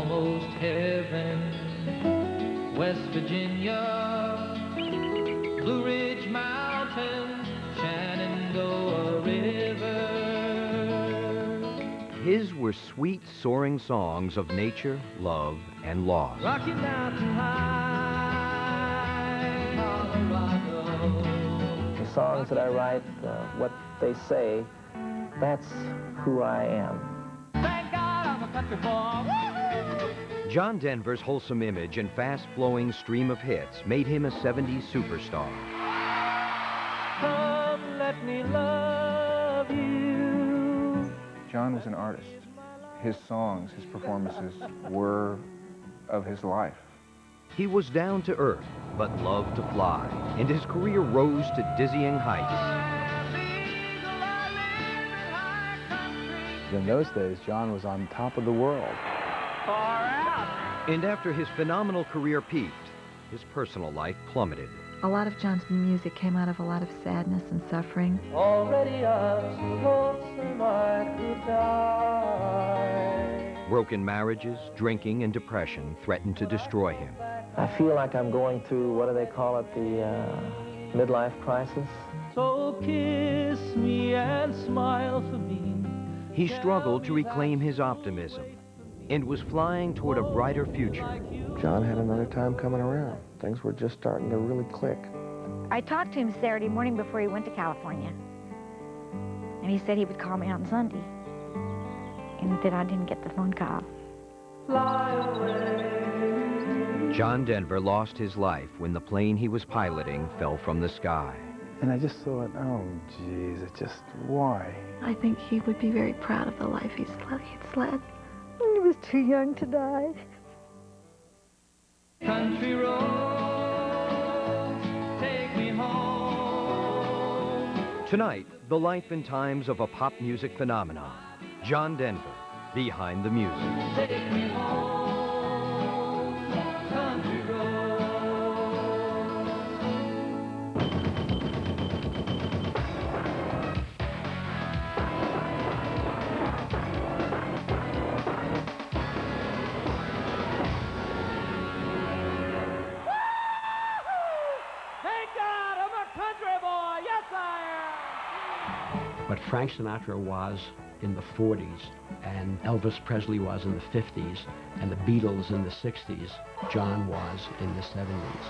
almost heaven. West Virginia, Blue Ridge Mountains, Shenandoah River. His were sweet, soaring songs of nature, love, and loss. Rocky Mountain High, Colorado. The songs that I write, what they say, that's who I am. Thank God I'm a country boy. Woo-hoo! John Denver's wholesome image and fast-flowing stream of hits made him a 70s superstar. Come, let me love you. John was an artist. His songs, his performances were of his life. He was down to earth, but loved to fly, and his career rose to dizzying heights. In those days, John was on top of the world. Far out. And after his phenomenal career peaked, his personal life plummeted. A lot of John's music came out of a lot of sadness and suffering. Already I'm so lonesome I could die. Broken marriages, drinking, and depression threatened to destroy him. I feel like I'm going through, what do they call it, the midlife crisis. So kiss me and smile for me. He struggled to reclaim his optimism and was flying toward a brighter future. John had another time coming around. Things were just starting to really click. I talked to him Saturday morning before he went to California. And he said he would call me on Sunday. And then I didn't get the phone call. Fly away. John Denver lost his life when the plane he was piloting fell from the sky. And I just thought, oh, geez, why? I think he would be very proud of the life he'd led. He was too young to die. Country roads, take me home. Tonight, the life and times of a pop music phenomenon. John Denver, Behind the Music. Take me home, country roads. Thank God I'm a country boy. Yes, I am. What Frank Sinatra was in the 40s, and Elvis Presley was in the 50s, and the Beatles in the 60s, John was in the 70s.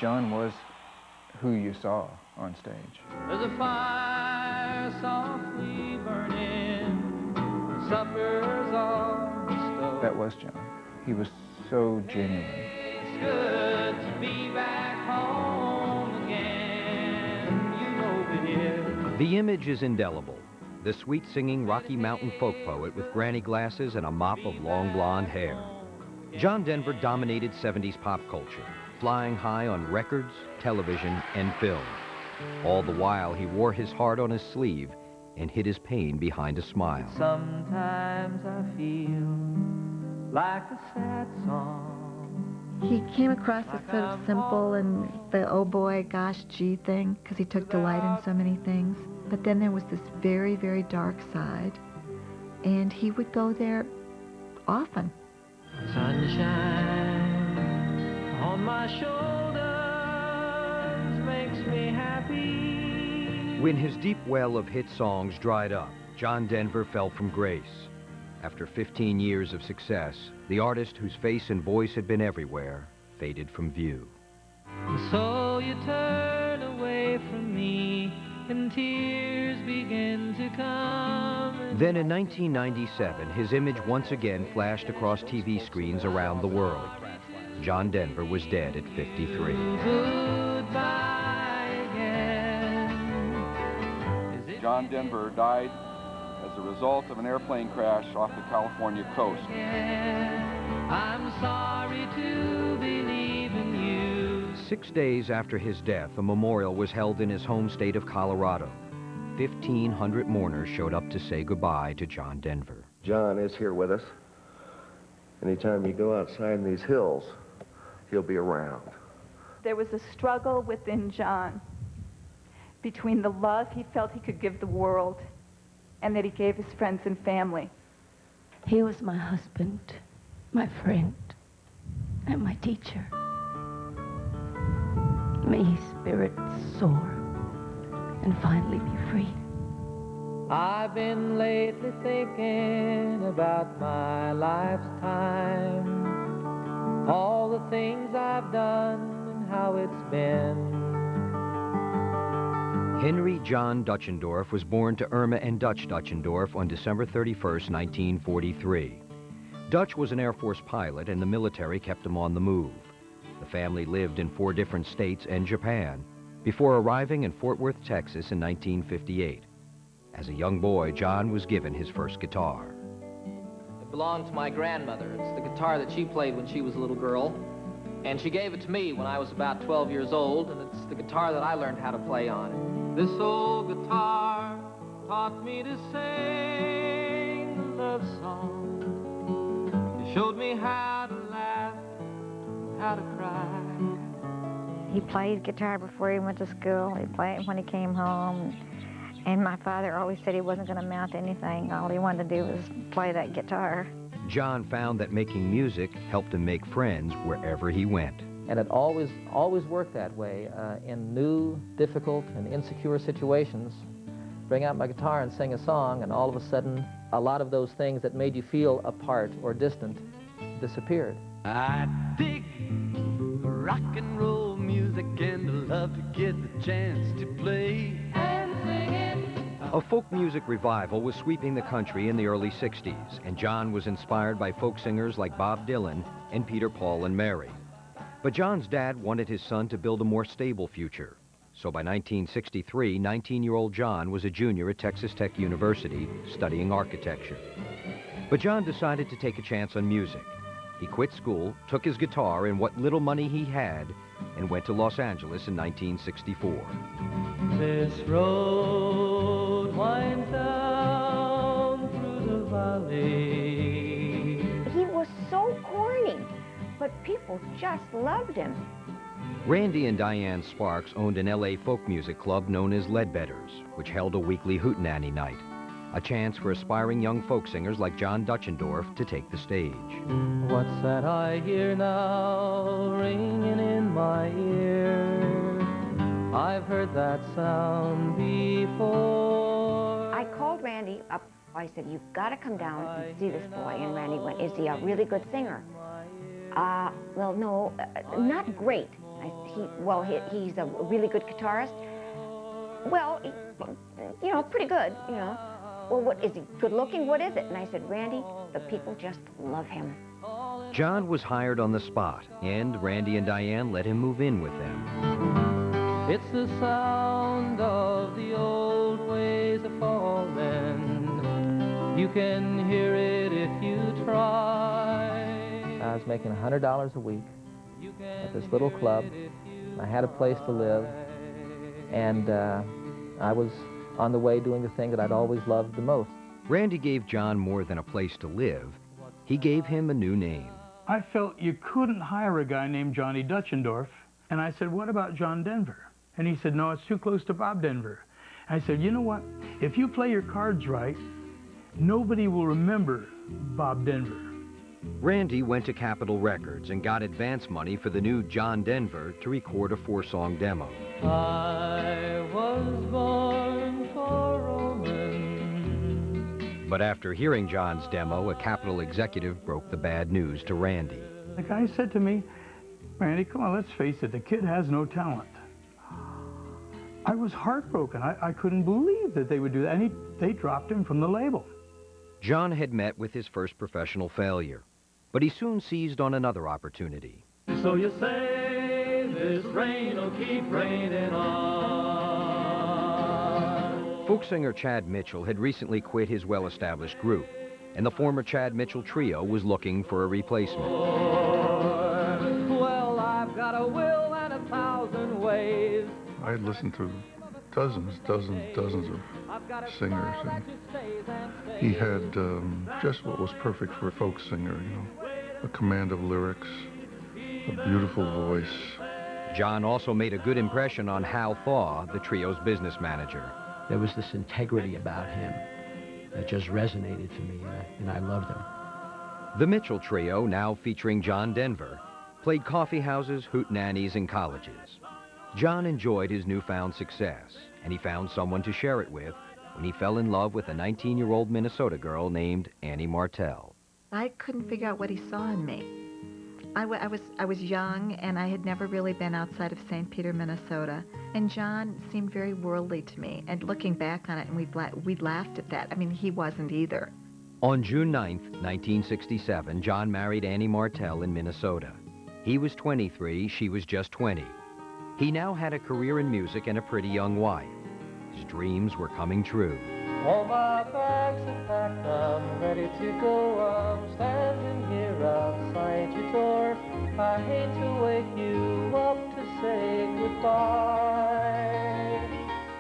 John was who you saw on stage. There's a fire softly burning, supper's on the stove. That was John. He was so genuine. It's good to be back home again, you know it is. The image is indelible. The sweet-singing Rocky Mountain folk poet with granny glasses and a mop of long blonde hair. John Denver dominated 70s pop culture, flying high on records, television, and film. All the while, he wore his heart on his sleeve and hid his pain behind a smile. Sometimes I feel like a sad song. He came across as sort of simple and the oh boy, gosh, gee thing, because he took delight in so many things. But then there was this very, very dark side, and he would go there often. Sunshine on my shoulders makes me happy. When his deep well of hit songs dried up, John Denver fell from grace. After 15 years of success, the artist whose face and voice had been everywhere faded from view. And so you turn away from me, and tears begin to come. Then in 1997, his image once again flashed across TV screens around the world. John Denver was dead at 53. Goodbye again. John Denver died as a result of an airplane crash off the California coast. I'm sorry to believe in you. 6 days after his death, a memorial was held in his home state of Colorado. 1,500 mourners showed up to say goodbye to John Denver. John is here with us. Anytime you go outside in these hills, he'll be around. There was a struggle within John between the love he felt he could give the world and that he gave his friends and family. He was my husband, my friend, and my teacher. May his spirit soar and finally be free. I've been lately thinking about my life's time, all the things I've done and how it's been. Henry John Dutchendorf was born to Irma and Dutch Dutchendorf on December 31st, 1943. Dutch was an Air Force pilot, and the military kept him on the move. The family lived in 4 different states and Japan before arriving in Fort Worth, Texas in 1958. As a young boy, John was given his first guitar. It belonged to my grandmother. It's the guitar that she played when she was a little girl. And she gave it to me when I was about 12 years old, and it's the guitar that I learned how to play on. This old guitar taught me to sing a love song. It showed me how to laugh, how to cry. He played guitar before he went to school. He played it when he came home. And my father always said he wasn't going to amount to anything. All he wanted to do was play that guitar. John found that making music helped him make friends wherever he went. And it always worked that way. In new, difficult, and insecure situations, bring out my guitar and sing a song, and all of a sudden, a lot of those things that made you feel apart or distant disappeared. I dig rock and roll music and love to get the chance to play and sing it. A folk music revival was sweeping the country in the early 60s, and John was inspired by folk singers like Bob Dylan and Peter, Paul, and Mary. But John's dad wanted his son to build a more stable future. So by 1963, 19-year-old John was a junior at Texas Tech University studying architecture. But John decided to take a chance on music. He quit school, took his guitar and what little money he had, and went to Los Angeles in 1964. This road winds down through the valley. He was so corny, but people just loved him. Randy and Diane Sparks owned an LA folk music club known as Ledbetter's, which held a weekly hootenanny night, a chance for aspiring young folk singers like John Dutchendorf to take the stage. What's that I hear now ringing in my ear? I've heard that sound before. I called Randy up. I said, you've got to come down and see this boy. And Randy went, is he a really good singer? Well, no, not great. He's a really good guitarist. Well, pretty good, Well, what is he good looking? What is it? And I said, Randy, the people just love him. John was hired on the spot, and Randy and Diane let him move in with them. It's the sound of the old ways a falling. You can hear it if you try. I was making $100 a week at this little club. I had a place to live, and I was on the way doing the thing that I'd always loved the most. Randy gave John more than a place to live. He gave him a new name. I felt you couldn't hire a guy named Johnny Dutchendorf. And I said, what about John Denver? And he said, no, it's too close to Bob Denver. I said, you know what? If you play your cards right, nobody will remember Bob Denver. Randy went to Capitol Records and got advance money for the new John Denver to record a 4-song demo. I was born for romance. But after hearing John's demo, a Capitol executive broke the bad news to Randy. The guy said to me, Randy, come on, let's face it, the kid has no talent. I was heartbroken. I couldn't believe that they would do that, and they dropped him from the label. John had met with his first professional failure, but he soon seized on another opportunity. So you say this rain will keep raining on. Folk singer Chad Mitchell had recently quit his well-established group, and the former Chad Mitchell Trio was looking for a replacement. Well, I've got a will and 1,000 ways. I had listened to dozens of singers, and he had just what was perfect for a folk singer, a command of lyrics, a beautiful voice. John also made a good impression on Hal Thaw, the trio's business manager. There was this integrity about him that just resonated for me, and I loved them. The Mitchell Trio, now featuring John Denver, played coffee houses, hootenannies, and colleges. John enjoyed his newfound success, and he found someone to share it with when he fell in love with a 19-year-old Minnesota girl named Annie Martell. I couldn't figure out what he saw in me. I was young, and I had never really been outside of St. Peter, Minnesota. And John seemed very worldly to me. And looking back on it, and we laughed at that. I mean, he wasn't either. On June 9th, 1967, John married Annie Martell in Minnesota. He was 23, she was just 20. He now had a career in music and a pretty young wife. His dreams were coming true. All my bags are packed, I'm ready to go. I'm standing here outside your door. I hate to wake you up to say goodbye.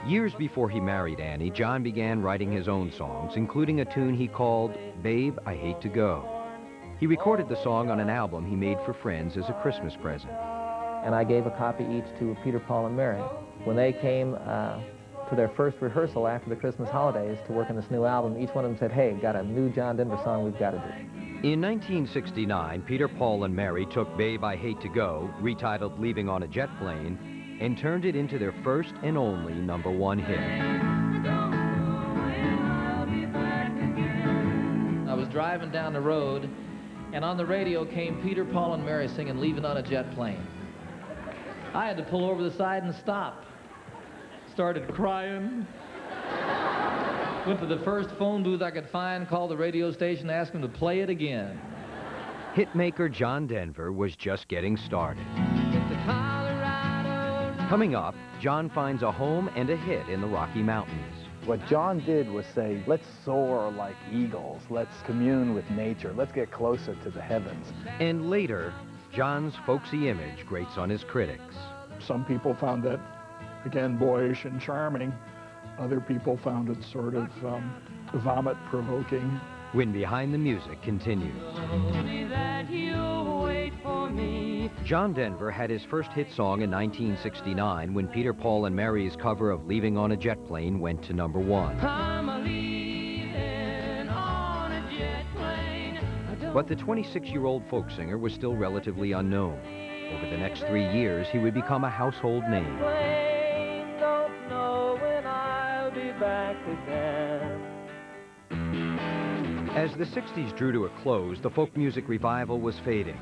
Years before he married Annie, John began writing his own songs, including a tune he called Babe, I Hate to Go. He recorded the song on an album he made for friends as a Christmas present. And I gave a copy each to Peter, Paul, and Mary. When they came to their first rehearsal after the Christmas holidays to work on this new album, each one of them said, hey, got a new John Denver song we've got to do. In 1969, Peter, Paul, and Mary took Babe, I Hate to Go, retitled Leaving on a Jet Plane, and turned it into their first and only #1 hit. I was driving down the road, and on the radio came Peter, Paul, and Mary singing Leaving on a Jet Plane. I had to pull over the side and stop. Started crying. Went to the first phone booth I could find, called the radio station, asked them to play it again. Hitmaker John Denver was just getting started. Coming up, John finds a home and a hit in the Rocky Mountains. What John did was say, let's soar like eagles, let's commune with nature, let's get closer to the heavens. And later, John's folksy image grates on his critics. Some people found that, again, boyish and charming. Other people found it sort of vomit-provoking. When Behind the Music continues. John Denver had his first hit song in 1969 when Peter, Paul, and Mary's cover of Leaving on a Jet Plane went to #1. But the 26-year-old folk singer was still relatively unknown. Over the next 3 years, he would become a household name. Don't know when I'll be back again. As the 60s drew to a close, the folk music revival was fading.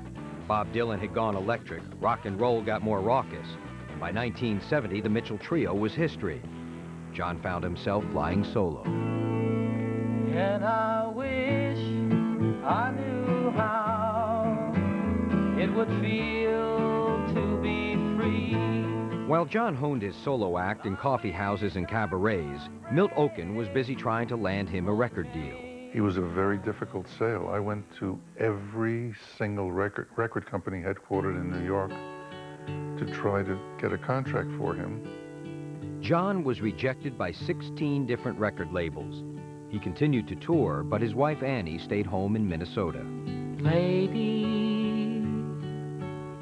Bob Dylan had gone electric, rock and roll got more raucous, and by 1970, the Mitchell Trio was history. John found himself flying solo. And I wish I knew how it would feel to be free. While John honed his solo act in coffee houses and cabarets, Milt Oken was busy trying to land him a record deal. He was a very difficult sale. I went to every single record company headquartered in New York to try to get a contract for him. John was rejected by 16 different record labels. He continued to tour, but his wife Annie stayed home in Minnesota. Lady,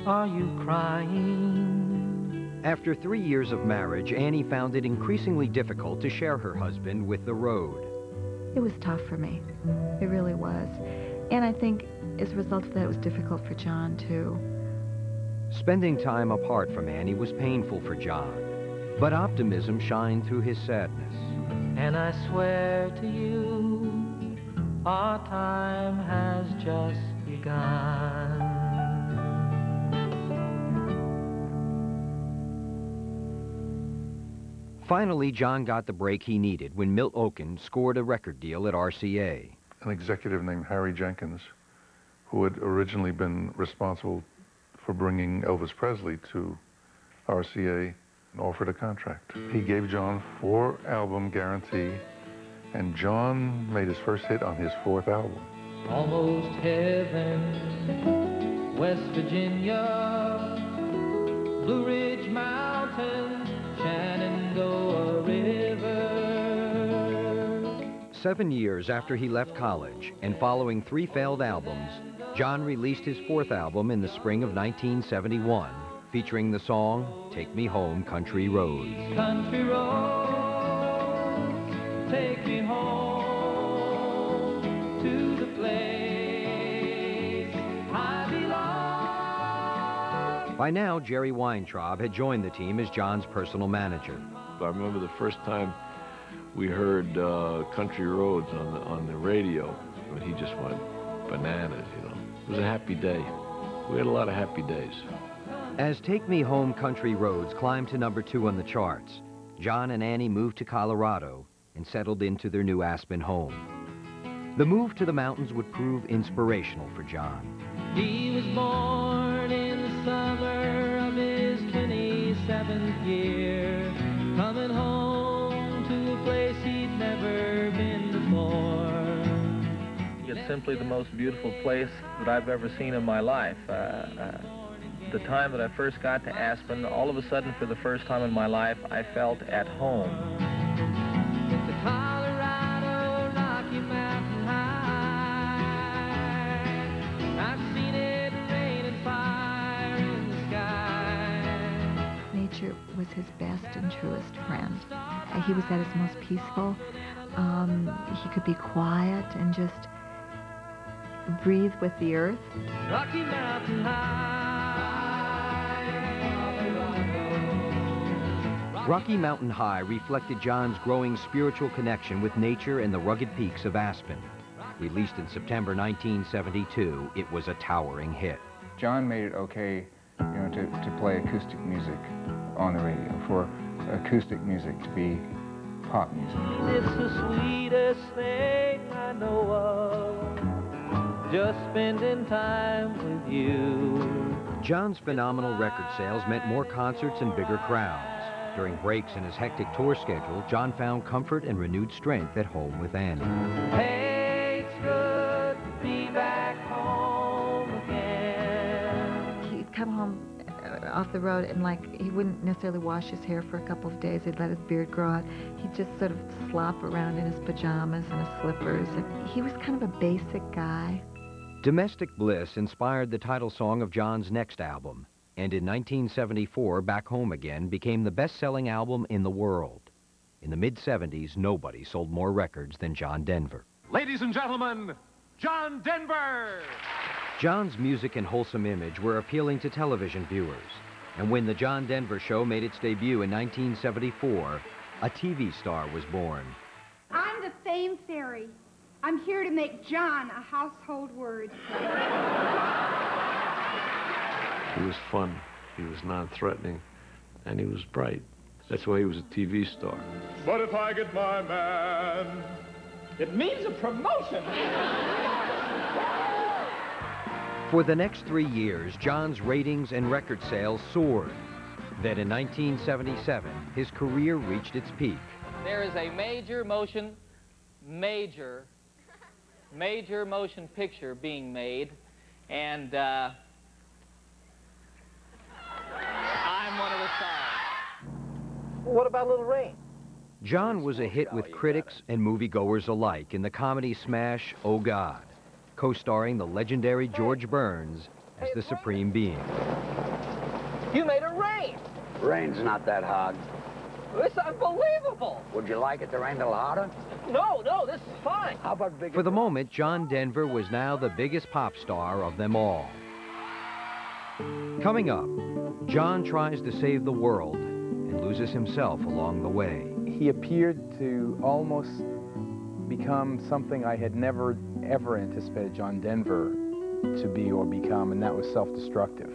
are you crying? After 3 years of marriage, Annie found it increasingly difficult to share her husband with the road. It was tough for me. It really was. And I think as a result of that, it was difficult for John, too. Spending time apart from Annie was painful for John, but optimism shined through his sadness. And I swear to you, our time has just begun. Finally, John got the break he needed when Milt Oken scored a record deal at RCA. An executive named Harry Jenkins, who had originally been responsible for bringing Elvis Presley to RCA, offered a contract. He gave John 4-album guarantee, and John made his first hit on his 4th album. Almost heaven, West Virginia, Blue Ridge Mountains, Shenandoah River. 7 years after he left college, and following 3 failed albums, John released his 4th album in the spring of 1971, featuring the song, Take Me Home, Country Roads. Country roads, take me home. By now, Jerry Weintraub had joined the team as John's personal manager. I remember the first time we heard Country Roads on the radio, and he just went bananas, you know. It was a happy day. We had a lot of happy days. As Take Me Home Country Roads climbed to #2 on the charts, John and Annie moved to Colorado and settled into their new Aspen home. The move to the mountains would prove inspirational for John. He was born in the summer of his 27th year, coming home to a place he'd never been before. It's simply the most beautiful place that I've ever seen in my life. The time that I first got to Aspen, all of a sudden, for the first time in my life, I felt at home. It's a Colorado Rocky Mountain high. I've seen it rain and fire in the sky. Nature was his best and truest friend. He was at his most peaceful. He could be quiet and just breathe with the earth. Rocky Mountain high. Rocky Mountain High reflected John's growing spiritual connection with nature and the rugged peaks of Aspen. Released in September 1972, it was a towering hit. John made it okay, you know, to play acoustic music on the radio, for acoustic music to be pop music. It's the sweetest thing I know of, just spending time with you. John's phenomenal record sales meant more concerts and bigger crowds. During breaks in his hectic tour schedule, John found comfort and renewed strength at home with Annie. Hey, it's good to be back home again. He'd come home off the road and he wouldn't necessarily wash his hair for a couple of days. He'd let his beard grow out. He'd just sort of slop around in his pajamas and his slippers. And he was kind of a basic guy. Domestic Bliss inspired the title song of John's next album, and in 1974, Back Home Again became the best-selling album in the world. In the mid-'70s, nobody sold more records than John Denver. Ladies and gentlemen, John Denver! John's music and wholesome image were appealing to television viewers, and when The John Denver Show made its debut in 1974, a TV star was born. I'm the Fame Fairy. I'm here to make John a household word. He was fun, he was non-threatening, and he was bright. That's why he was a TV star. But if I get my man, it means a promotion. For the next 3 years, John's ratings and record sales soared. Then in 1977, his career reached its peak. There is a major motion picture being made, and I'm one of the stars. What about Little Rain? John was a hit with critics and moviegoers alike in the comedy smash Oh God, co-starring the legendary George Burns as the Supreme Being. You made it rain! Rain's not that hard. It's unbelievable! Would you like it to rain a little harder? No, this is fine. How about bigger? For the moment, John Denver was now the biggest pop star of them all. Coming up, John tries to save the world and loses himself along the way. He appeared to almost become something I had never, ever anticipated John Denver to be or become, and that was self-destructive.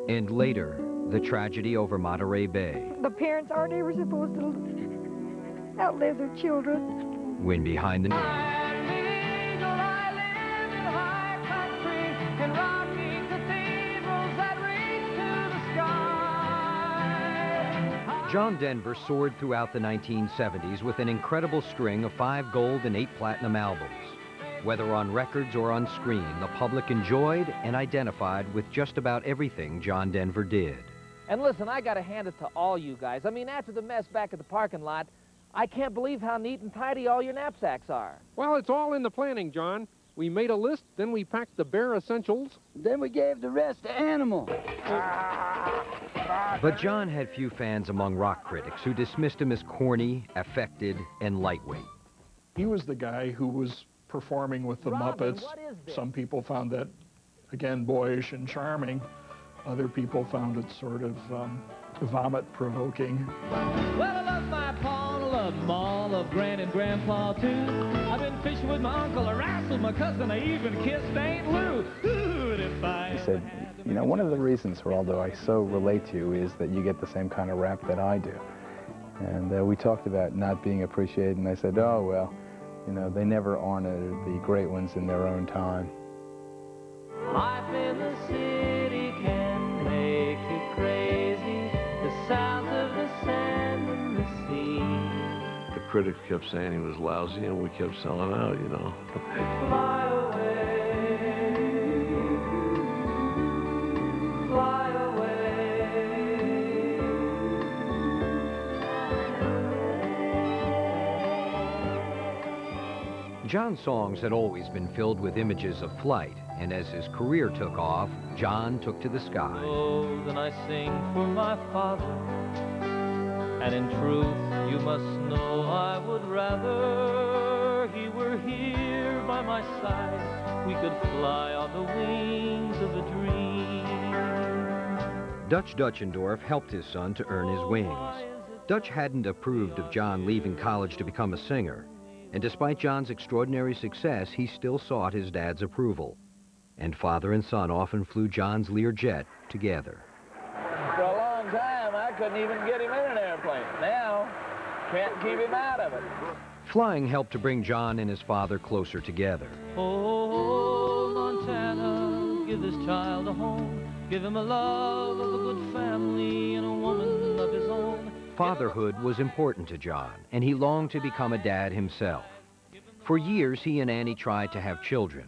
And later, the tragedy over Monterey Bay. The parents aren't ever supposed to outlive their children. When behind the... John Denver soared throughout the 1970s with an incredible string of 5 gold and 8 platinum albums. Whether on records or on screen, the public enjoyed and identified with just about everything John Denver did. And listen, I gotta hand it to all you guys. I mean, after the mess back at the parking lot, I can't believe how neat and tidy all your knapsacks are. Well, it's all in the planning, John. We made a list, then we packed the bare essentials. Then we gave the rest to Animal. But John had few fans among rock critics who dismissed him as corny, affected, and lightweight. He was the guy who was performing with the Muppets. Some people found that, again, boyish and charming. Other people found it sort of vomit-provoking. Well, I love my pa and I love them all, love Gran and Grandpa too. I've been fishing with my uncle, I wrestled my cousin, I even kissed Aunt Lou. Ooh, and if I He said, you know, one of the reasons, Geraldo, I so relate to you is that you get the same kind of rap that I do. And we talked about not being appreciated, and I said, oh, well, you know, they never honored the great ones in their own time. life in the city can make you crazy. The sounds of the sand and the sea. The critics kept saying he was lousy, and we kept selling out, you know. Fly away, fly away. John's songs had always been filled with images of flight, and as his career took off, John took to the sky. Oh, then I sing for my father, and in truth, you must know I would rather he were here by my side. We could fly on the wings of a dream. Dutch Dutchendorf helped his son to earn his wings. Dutch hadn't approved of John leaving college to become a singer, and despite John's extraordinary success, he still sought his dad's approval. And father and son often flew John's Learjet together. For a long time, I couldn't even get him in an airplane. Now, can't keep him out of it. Flying helped to bring John and his father closer together. Oh, Montana, give this child a home. Give him a love of a good family and a woman of his own. Fatherhood was important to John, and he longed to become a dad himself. For years, he and Annie tried to have children,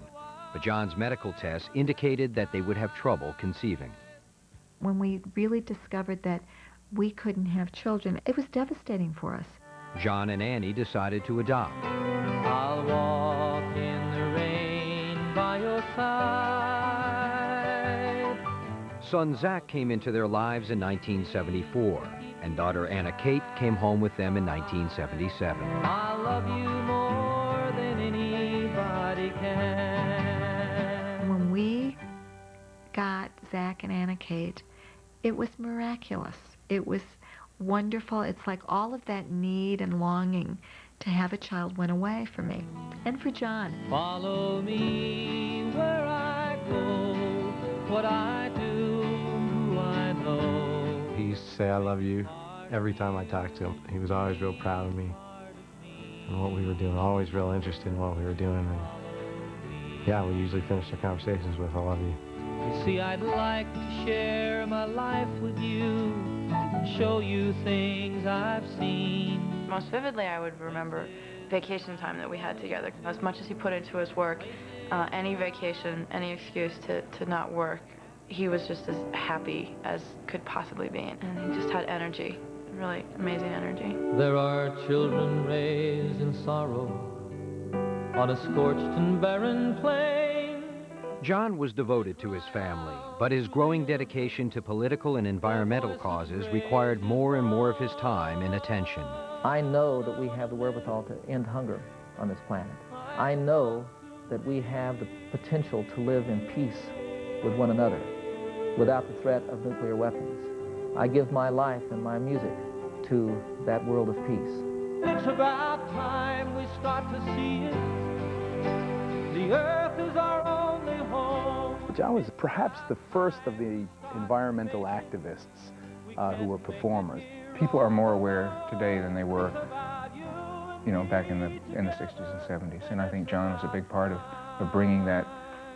but John's medical tests indicated that they would have trouble conceiving. When we really discovered that we couldn't have children, it was devastating for us. John and Annie decided to adopt. I'll walk in the rain by your side. Son Zach came into their lives in 1974, and daughter Anna Kate came home with them in 1977. I love you more than anybody can. When we got Zach and Anna Kate, it was miraculous. It was wonderful. It's like all of that need and longing to have a child went away for me and for John. Follow me where I go, what I do, who I know. He used to say, I love you, every time I talked to him. He was always real proud of me and what we were doing, always real interested in what we were doing. And yeah, we usually finish our conversations with, I love you. You see, I'd like to share my life with you, show you things I've seen. Most vividly, I would remember vacation time that we had together. As much as he put into his work, any vacation, any excuse to not work, he was just as happy as could possibly be. And he just had energy, really amazing energy. There are children raised in sorrow on a scorched and barren plain. John was devoted to his family, but his growing dedication to political and environmental causes required more and more of his time and attention. I know that we have the wherewithal to end hunger on this planet. I know that we have the potential to live in peace with one another without the threat of nuclear weapons. I give my life and my music to that world of peace. It's about time we start to see it. The earth is our only home. John was perhaps the first of the environmental activists who were performers. People are more aware today than they were, you know, back in the 60s and 70s. And I think John was a big part of bringing that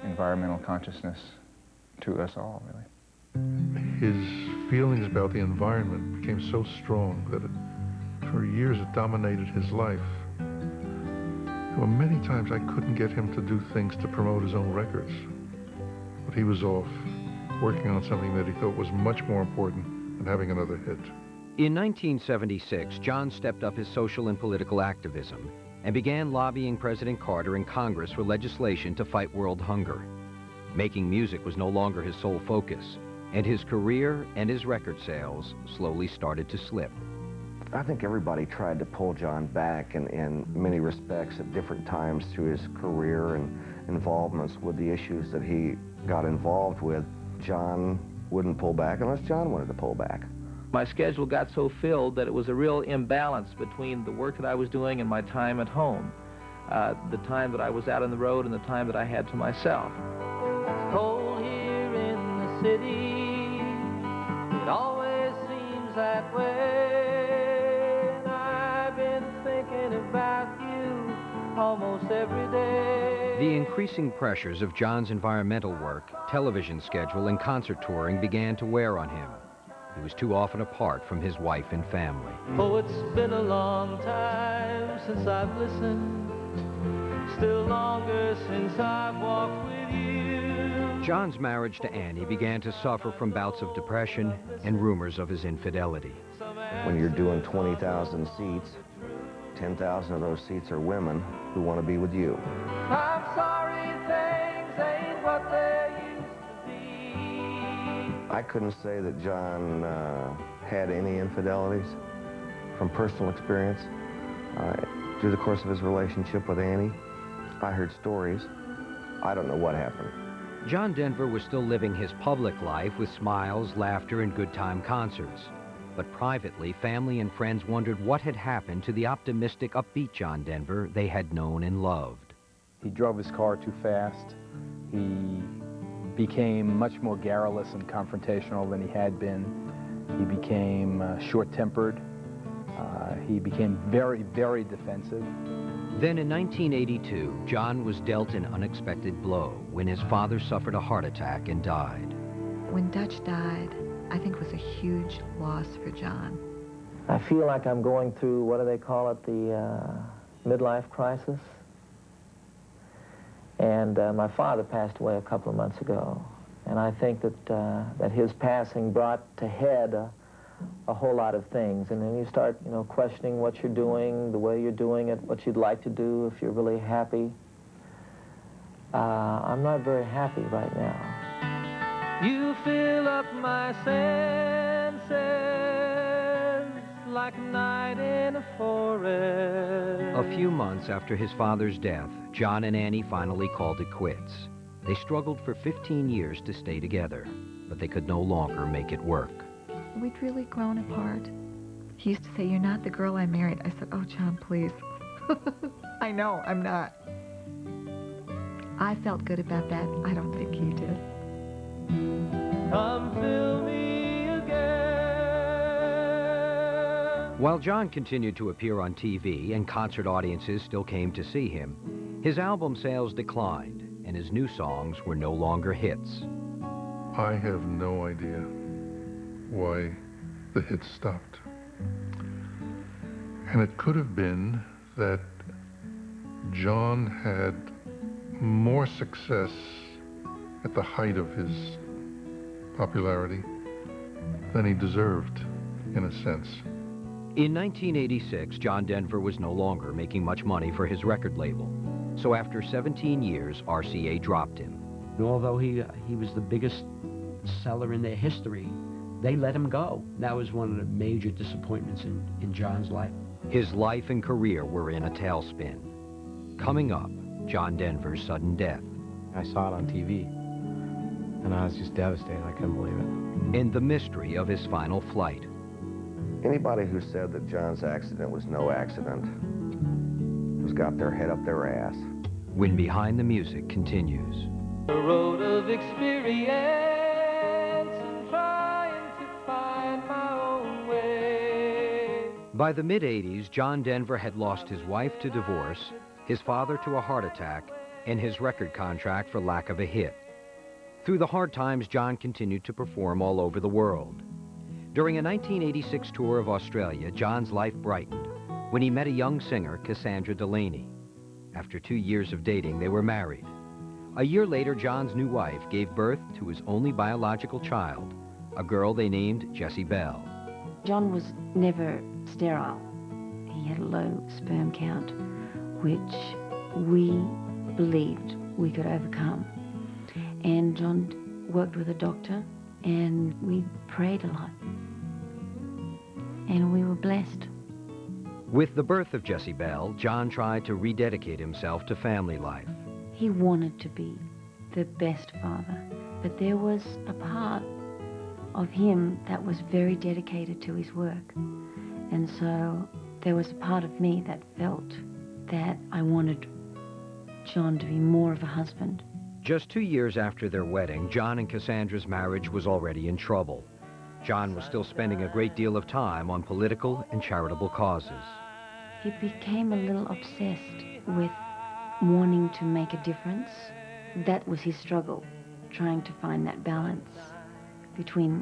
environmental consciousness to us all, really. His feelings about the environment became so strong that for years it dominated his life. There were many times I couldn't get him to do things to promote his own records. But he was off, working on something that he thought was much more important than having another hit. In 1976, John stepped up his social and political activism and began lobbying President Carter and Congress for legislation to fight world hunger. Making music was no longer his sole focus, and his career and his record sales slowly started to slip. I think everybody tried to pull John back in many respects at different times through his career and involvements with the issues that he got involved with. John wouldn't pull back unless John wanted to pull back. My schedule got so filled that it was a real imbalance between the work that I was doing and my time at home, the time that I was out on the road and the time that I had to myself. It's cold here in the city. It always seems that way. And I've been thinking about you almost every day. The increasing pressures of John's environmental work, television schedule, and concert touring began to wear on him. He was too often apart from his wife and family. Oh, it's been a long time since I've listened, still longer since I've walked with you. John's marriage to Annie began to suffer from bouts of depression and rumors of his infidelity. When you're doing 20,000 seats, 10,000 of those seats are women who want to be with you. I'm sorry things ain't what they used to be. I couldn't say that John had any infidelities from personal experience. Through the course of his relationship with Annie, I heard stories. I don't know what happened. John Denver was still living his public life with smiles, laughter, and good time concerts. But privately, family and friends wondered what had happened to the optimistic, upbeat John Denver they had known and loved. He drove his car too fast. He became much more garrulous and confrontational than he had been. He became short-tempered. He became very, very defensive. Then in 1982, John was dealt an unexpected blow when his father suffered a heart attack and died. When Dutch died, I think was a huge loss for John. I feel like I'm going through, what do they call it, the midlife crisis. And my father passed away a couple of months ago. And I think that his passing brought to head a whole lot of things. And then you start, questioning what you're doing, the way you're doing it, what you'd like to do, if you're really happy. I'm not very happy right now. You fill up my senses like a night in a forest. A few months after his father's death, John and Annie finally called it quits. They struggled for 15 years to stay together, but they could no longer make it work. We'd really grown apart. He used to say, "You're not the girl I married." I said, "Oh, John, please." I know, I'm not. I felt good about that. I don't think he did. Come fill me again. While John continued to appear on TV and concert audiences still came to see him, his album sales declined and his new songs were no longer hits. I have no idea why the hits stopped. And it could have been that John had more success at the height of his popularity than he deserved, in a sense. In 1986, John Denver was no longer making much money for his record label. So after 17 years, RCA dropped him. Although he was the biggest seller in their history, they let him go. That was one of the major disappointments in John's life. His life and career were in a tailspin. Coming up, John Denver's sudden death. I saw it on TV, and I was just devastated. I couldn't believe it. And the mystery of his final flight. Anybody who said that John's accident was no accident has got their head up their ass. When Behind the Music continues. A road of experience and trying to find my own way. By the mid-'80s, John Denver had lost his wife to divorce, his father to a heart attack, and his record contract for lack of a hit. Through the hard times, John continued to perform all over the world. During a 1986 tour of Australia, John's life brightened when he met a young singer, Cassandra Delaney. After 2 years of dating, they were married. A year later, John's new wife gave birth to his only biological child, a girl they named Jessie Bell. John was never sterile. He had a low sperm count, which we believed we could overcome. And John worked with a doctor, and we prayed a lot. And we were blessed. With the birth of Jessie Bell, John tried to rededicate himself to family life. He wanted to be the best father, but there was a part of him that was very dedicated to his work. And so there was a part of me that felt that I wanted John to be more of a husband. Just 2 years after their wedding, John and Cassandra's marriage was already in trouble. John was still spending a great deal of time on political and charitable causes. He became a little obsessed with wanting to make a difference. That was his struggle, trying to find that balance between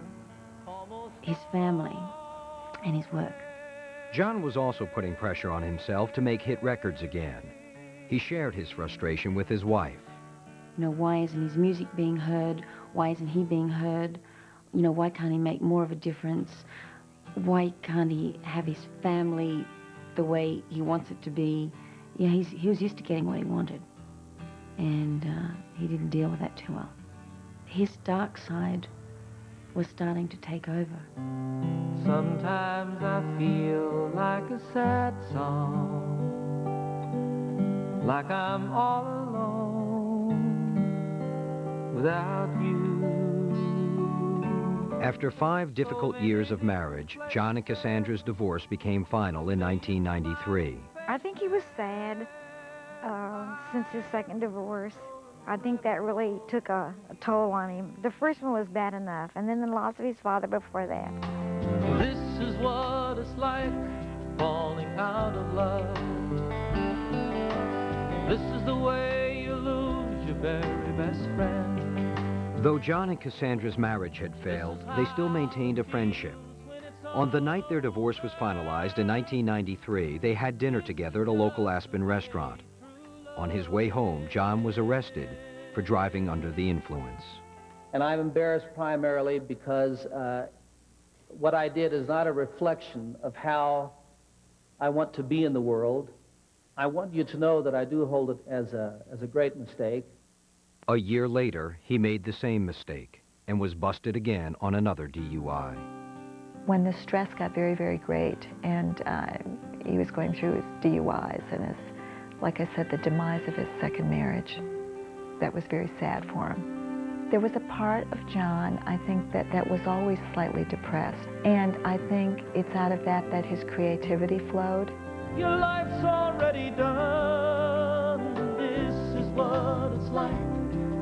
his family and his work. John was also putting pressure on himself to make hit records again. He shared his frustration with his wife. You know, why isn't his music being heard? Why isn't he being heard? You know, why can't he make more of a difference? Why can't he have his family the way he wants it to be? You know, he was used to getting what he wanted, and he didn't deal with that too well. His dark side was starting to take over. Sometimes I feel like a sad song, like I'm all alone without you. After 5 difficult years of marriage, John and Cassandra's divorce became final in 1993. I think he was sad since his second divorce. I think that really took a toll on him. The first one was bad enough, and then the loss of his father before that. This is what it's like, falling out of love. This is the way you lose your very best friend. Though John and Cassandra's marriage had failed, they still maintained a friendship. On the night their divorce was finalized in 1993, they had dinner together at a local Aspen restaurant. On his way home, John was arrested for driving under the influence. And I'm embarrassed primarily because what I did is not a reflection of how I want to be in the world. I want you to know that I do hold it as a great mistake. A year later, he made the same mistake and was busted again on another DUI. When the stress got very, very great, and he was going through his DUIs and his, like I said, the demise of his second marriage, that was very sad for him. There was a part of John, I think, that was always slightly depressed. And I think it's out of that his creativity flowed. Your life's already done. This is what it's like,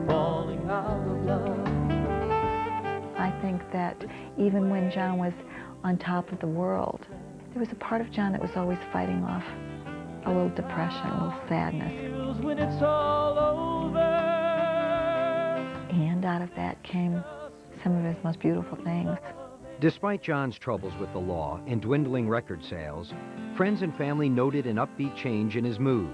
falling out of love. I think that even when John was on top of the world, there was a part of John that was always fighting off a little depression, a little sadness. When it's all over. And out of that came some of his most beautiful things. Despite John's troubles with the law and dwindling record sales, friends and family noted an upbeat change in his mood.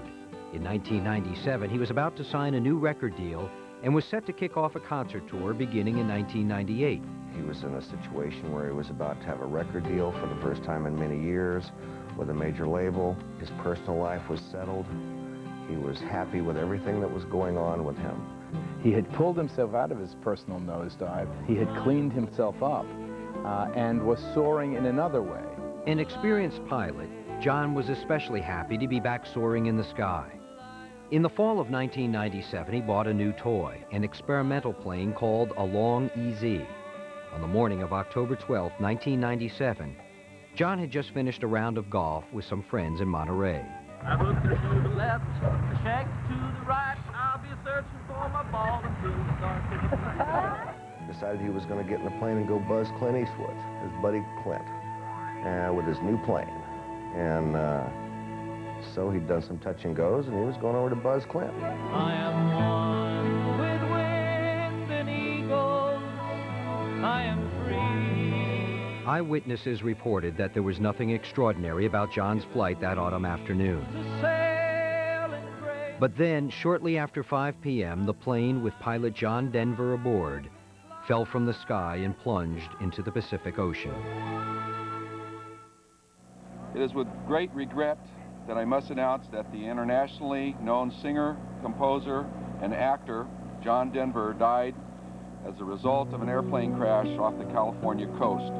In 1997, he was about to sign a new record deal and was set to kick off a concert tour beginning in 1998. He was in a situation where he was about to have a record deal for the first time in many years with a major label. His personal life was settled. He was happy with everything that was going on with him. He had pulled himself out of his personal nosedive. He had cleaned himself up and was soaring in another way. An experienced pilot, John was especially happy to be back soaring in the sky. In the fall of 1997, he bought a new toy, an experimental plane called a Long EZ. On the morning of October 12, 1997, John had just finished a round of golf with some friends in Monterey. I hooked her to the left, I shanked to the right. I'll be searching for my ball until the dark of the night. Decided he was going to get in the plane and go buzz Clint Eastwood, his buddy Clint, with his new plane. And so he'd done some touch and goes, and he was going over to buzz Clint. I am one with wind and eagles. I am free. Eyewitnesses reported that there was nothing extraordinary about John's flight that autumn afternoon. But then, shortly after 5 p.m., the plane with pilot John Denver aboard fell from the sky and plunged into the Pacific Ocean. It is with great regret that I must announce that the internationally known singer, composer, and actor John Denver died as a result of an airplane crash off the California coast.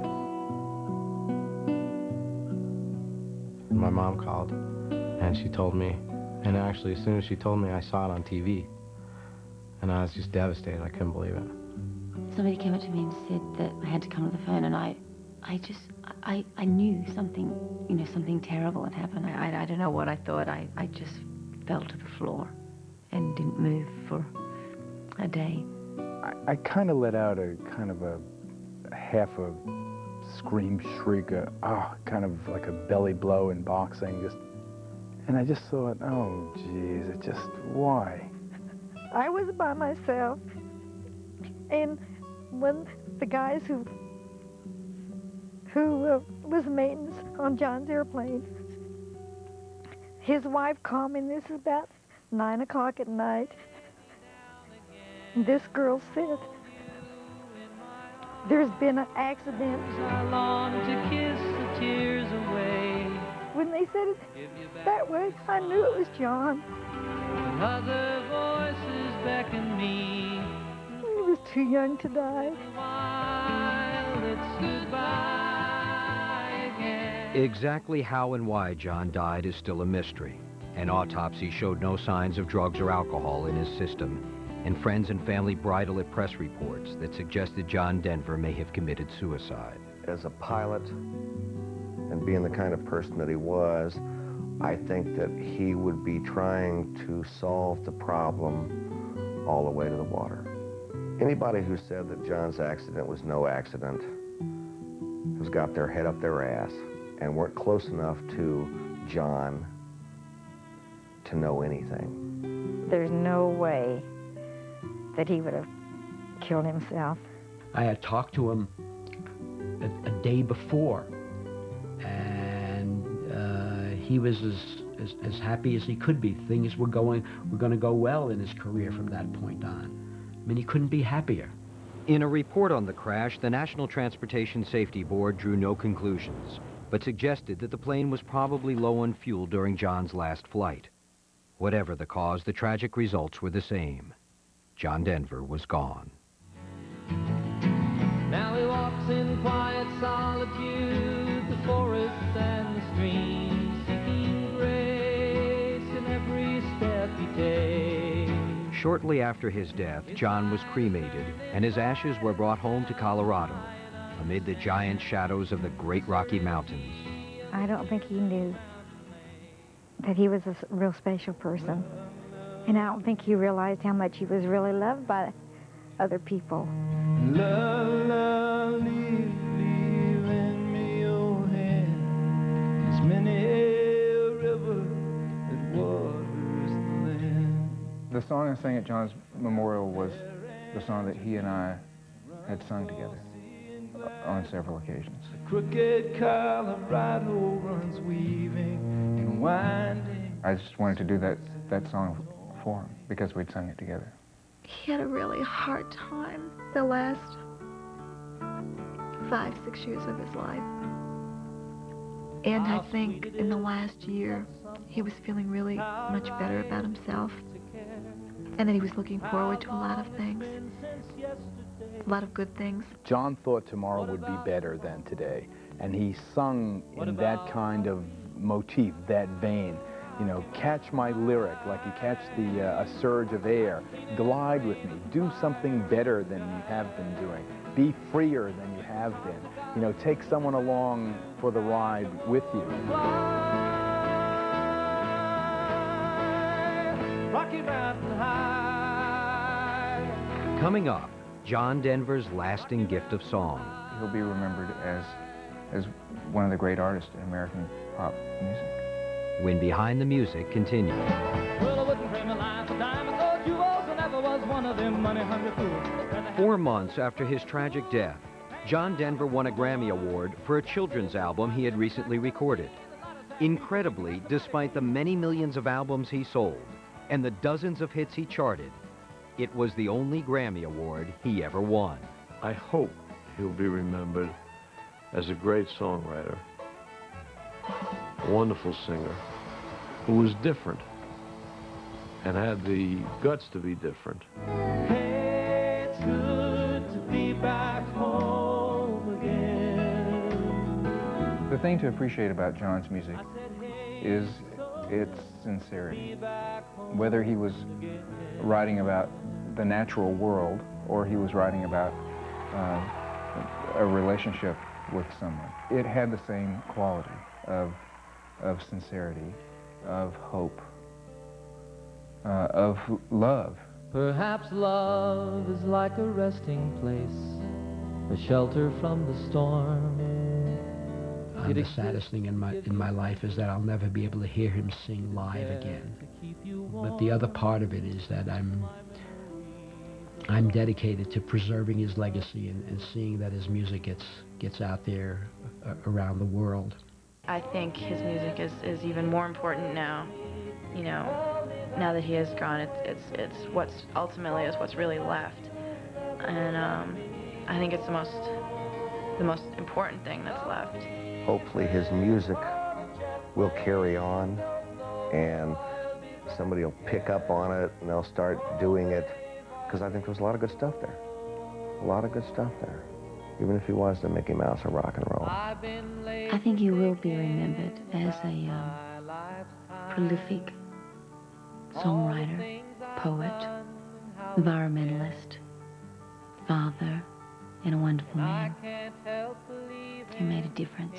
My mom called, and she told me, and actually as soon as she told me, I saw it on TV, and I was just devastated. I couldn't believe it. somebody came up to me and said that I had to come to the phone, and I knew something, something terrible had happened. I don't know what I thought. I just fell to the floor and didn't move for a day. I kind of let out a half a scream, shriek, kind of like a belly blow in boxing, and I just thought, oh, geez, why? I was by myself, and when the guys who was maintenance on John's airplane, his wife called me, and this is about 9 o'clock at night. This girl said, there's been an accident. I long to kiss the tears away. When they said it that way, I knew it was John. When other voices beckon me. He was too young to die. While it's goodbye again. Exactly how and why John died is still a mystery. An autopsy showed no signs of drugs or alcohol in his system, and friends and family bridle at press reports that suggested John Denver may have committed suicide. As a pilot, and being the kind of person that he was, I think that he would be trying to solve the problem all the way to the water. Anybody who said that John's accident was no accident has got their head up their ass and weren't close enough to John to know anything. There's no way that he would have killed himself. I had talked to him a day before, and he was as happy as he could be. Things were going to go well in his career from that point on. I mean, he couldn't be happier. In a report on the crash, the National Transportation Safety Board drew no conclusions, but suggested that the plane was probably low on fuel during John's last flight. Whatever the cause, the tragic results were the same. John Denver was gone. Now he walks in quiet solitude, the forests and the streams, seeking grace in every step he takes. Shortly after his death, John was cremated, and his ashes were brought home to Colorado, amid the giant shadows of the Great Rocky Mountains. I don't think he knew that he was a real special person. And I don't think he realized how much he was really loved by other people. Love, love, leave, lend me your hand. As many a river that waters the land. The song I sang at John's memorial was the song that he and I had sung together on several occasions. The crooked Colorado runs weaving and winding. I just wanted to do that song for him because we'd sung it together. He had a really hard time the last 5-6 years of his life. And I think in the last year, he was feeling really much better about himself. And that he was looking forward to a lot of things, a lot of good things. John thought tomorrow would be better than today. And he sung in that kind of motif, that vein. You know, catch my lyric like you catch a surge of air. Glide with me. Do something better than you have been doing. Be freer than you have been. You know, take someone along for the ride with you. Rocky Mountain High. Coming up, John Denver's lasting gift of song. He'll be remembered as one of the great artists in American pop music. When Behind the Music continues. Well, I wouldn't trade my life a dime. I thought you also never was one of them money-hungry fools. 4 months after his tragic death, John Denver won a Grammy Award for a children's album he had recently recorded. Incredibly, despite the many millions of albums he sold and the dozens of hits he charted, it was the only Grammy Award he ever won. I hope he'll be remembered as a great songwriter, a wonderful singer, who was different and had the guts to be different. Hey, it's good to be back home again. The thing to appreciate about John's music is its sincerity. Whether he was writing about the natural world or he was writing about a relationship with someone. It had the same quality of sincerity, of hope, of love. Perhaps love is like a resting place, a shelter from the storm. The saddest thing in my life is that I'll never be able to hear him sing live again. But the other part of it is that I'm dedicated to preserving his legacy and seeing that his music gets out there around the world. I think his music is even more important now. You know, now that he is gone, it's what's ultimately is what's really left, and I think it's the most important thing that's left. Hopefully his music will carry on and somebody will pick up on it and they'll start doing it, because I think there's a lot of good stuff there. A lot of good stuff there. Even if he was the Mickey Mouse of rock and roll. I think he will be remembered as a prolific songwriter, poet, environmentalist, father, and a wonderful man. He made a difference.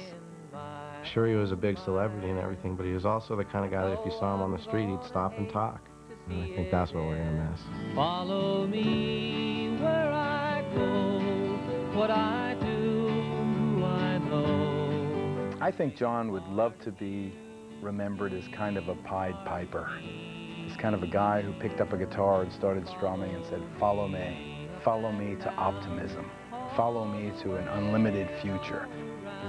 Sure, he was a big celebrity and everything, but he was also the kind of guy that if you saw him on the street, he'd stop and talk. And I think that's what we're going to miss. Follow me where I go, what I do, who I know. I think John would love to be remembered as kind of a Pied Piper. He's kind of a guy who picked up a guitar and started strumming and said, follow me to optimism. Follow me to an unlimited future.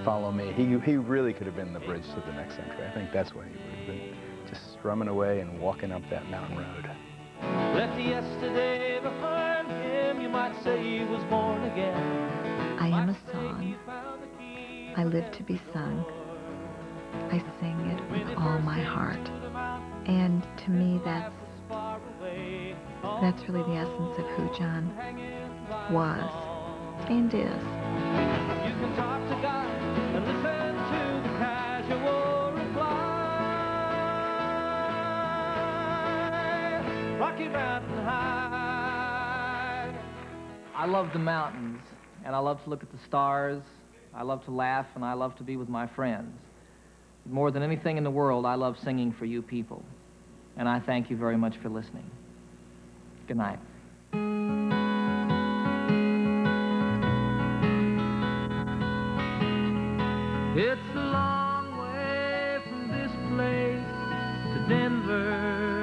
Follow me. He really could have been the bridge to the next century. I think that's what he would have been, just strumming away and walking up that mountain road. Left yesterday behind him, you might say he was born again. I am a song. I live to be sung. I sing it with all my heart. And to me, that's really the essence of who John was and is. You can talk to God and listen to the casual reply. Rocky Mountain High. I love the mountains, and I love to look at the stars. I love to laugh, and I love to be with my friends. More than anything in the world, I love singing for you people. And I thank you very much for listening. Good night. It's a long way from this place to Denver.